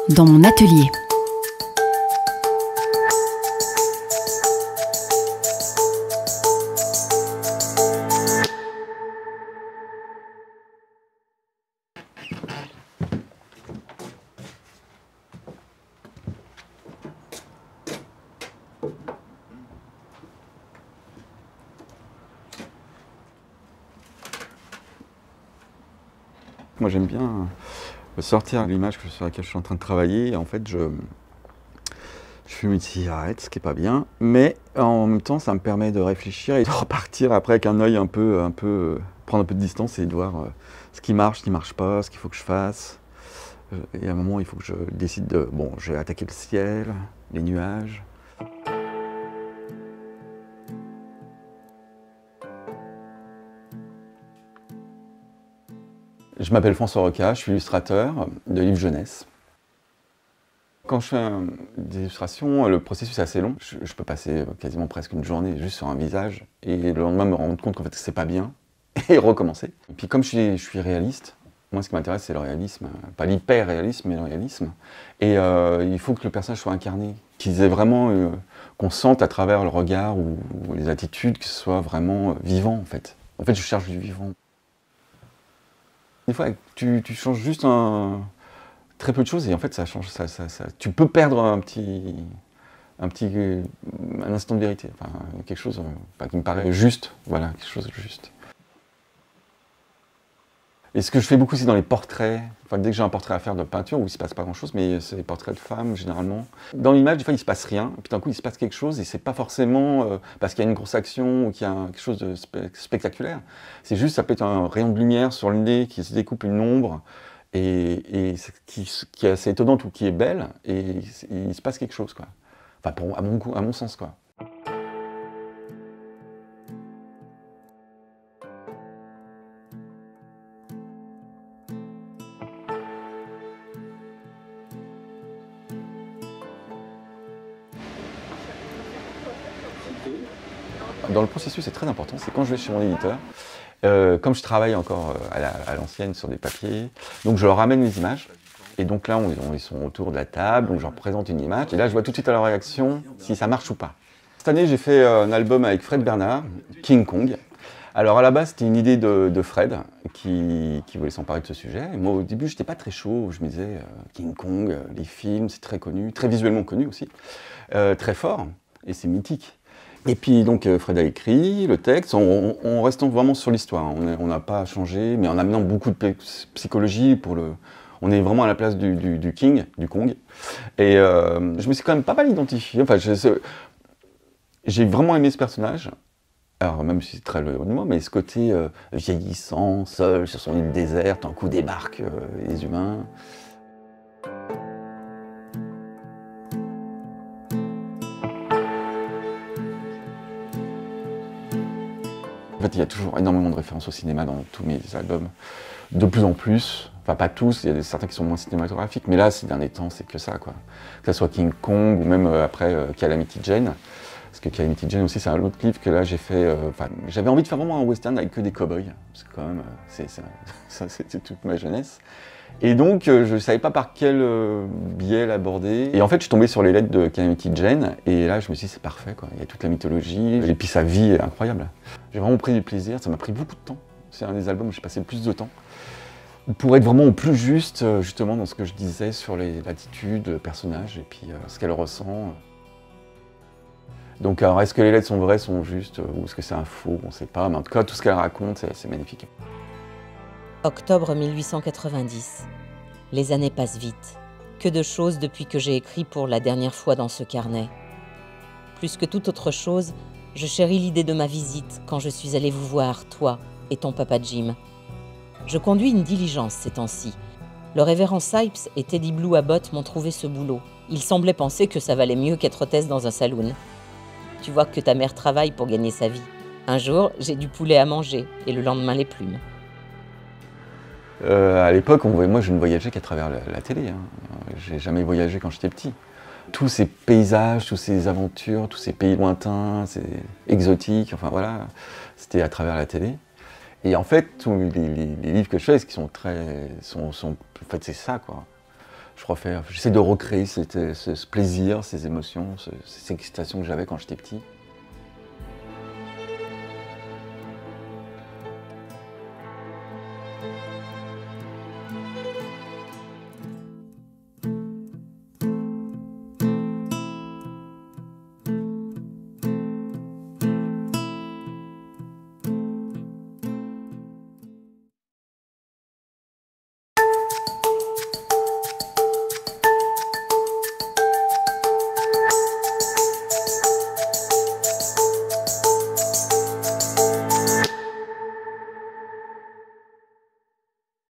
dans mon atelier. Moi j'aime bien sortir l'image sur laquelle je suis en train de travailler et en fait je fume une cigarette, ce qui n'est pas bien, mais en même temps ça me permet de réfléchir et de repartir après avec un œil un peu prendre un peu de distance et de voir ce qui marche pas, ce qu'il faut que je fasse. Et à un moment il faut que je décide de, bon, je vais attaquer le ciel, les nuages. Je m'appelle François Roca, je suis illustrateur de livres jeunesse. Quand je fais des illustrations, le processus est assez long. Je peux passer quasiment presque une journée juste sur un visage et le lendemain me rendre compte qu'en fait c'est pas bien et recommencer. Et puis comme je suis réaliste, moi ce qui m'intéresse c'est le réalisme, pas l'hyper-réalisme mais le réalisme. Et il faut que le personnage soit incarné, qu'ils aient vraiment, qu'on sente à travers le regard ou les attitudes que ce soit vraiment vivant en fait. En fait je cherche du vivant. Des fois, tu changes juste très peu de choses et en fait, ça change. Tu peux perdre un instant de vérité, enfin, quelque chose qui me paraît juste, voilà, quelque chose de juste. Et ce que je fais beaucoup, c'est dans les portraits. Enfin, dès que j'ai un portrait à faire de peinture où il ne se passe pas grand-chose, mais c'est des portraits de femmes généralement. Dans l'image, des fois, il ne se passe rien, puis d'un coup, il se passe quelque chose et c'est pas forcément parce qu'il y a une grosse action ou qu'il y a quelque chose de spectaculaire. C'est juste, ça peut être un rayon de lumière sur le nez qui se découpe une ombre et qui est assez étonnante ou qui est belle et il se passe quelque chose, quoi. Enfin, à mon sens, quoi. Dans le processus, c'est très important, c'est quand je vais chez mon éditeur, comme je travaille encore à l'ancienne sur des papiers, donc je leur ramène les images, et donc là, ils sont autour de la table, donc je leur présente une image, et là, je vois tout de suite à leur réaction si ça marche ou pas. Cette année, j'ai fait un album avec Fred Bernard, King Kong. Alors à la base, c'était une idée de Fred, qui voulait s'emparer de ce sujet. Et moi, au début, j'étais pas très chaud, je me disais, King Kong, les films, c'est très connu, très visuellement connu aussi, très fort, et c'est mythique. Et puis donc Fred a écrit le texte en restant vraiment sur l'histoire. On n'a pas changé, mais en amenant beaucoup de psychologie pour le. On est vraiment à la place du King, du Kong. Et je me suis quand même pas mal identifié. Enfin, j'ai vraiment aimé ce personnage. Alors même si c'est très loin de moi, mais ce côté vieillissant, seul sur son île déserte, un coup débarquent les humains. En fait, il y a toujours énormément de références au cinéma dans tous mes albums, de plus en plus. Enfin, pas tous, il y a certains qui sont moins cinématographiques, mais là, ces derniers temps, c'est que ça, quoi. Que ce soit King Kong ou même après Calamity Jane. Parce que Calamity Jane aussi, c'est un autre livre que là, j'ai fait. J'avais envie de faire vraiment un western avec que des cow-boys, parce que quand même, ça, c'était toute ma jeunesse. Et donc, je ne savais pas par quel biais l'aborder. Et en fait, je suis tombé sur les lettres de Calamity Jane, et là, je me suis dit, c'est parfait, quoi. Il y a toute la mythologie, et puis sa vie est incroyable. J'ai vraiment pris du plaisir, ça m'a pris beaucoup de temps. C'est un des albums où j'ai passé le plus de temps. Pour être vraiment au plus juste, justement, dans ce que je disais sur l'attitude, le personnage, et puis ce qu'elle ressent. Donc, alors, est-ce que les lettres sont vraies, sont justes, ou est-ce que c'est un faux? On ne sait pas, mais en tout cas, tout ce qu'elle raconte, c'est magnifique. Octobre 1890. Les années passent vite. Que de choses depuis que j'ai écrit pour la dernière fois dans ce carnet. Plus que toute autre chose, je chéris l'idée de ma visite quand je suis allée vous voir, toi et ton papa Jim. Je conduis une diligence ces temps-ci. Le révérend Sipes et Teddy Blue Abbott m'ont trouvé ce boulot. Ils semblaient penser que ça valait mieux qu'être hôtesse dans un saloon. Tu vois que ta mère travaille pour gagner sa vie. Un jour, j'ai du poulet à manger et le lendemain les plumes. À l'époque, moi je ne voyageais qu'à travers la télé. Hein. J'ai jamais voyagé quand j'étais petit. Tous ces paysages, toutes ces aventures, tous ces pays lointains, exotiques, enfin voilà, c'était à travers la télé. Et en fait, tous les livres que je fais, qui sont en fait, c'est ça, quoi. j'essaie de recréer ce plaisir, ces émotions, cette excitation que j'avais quand j'étais petit.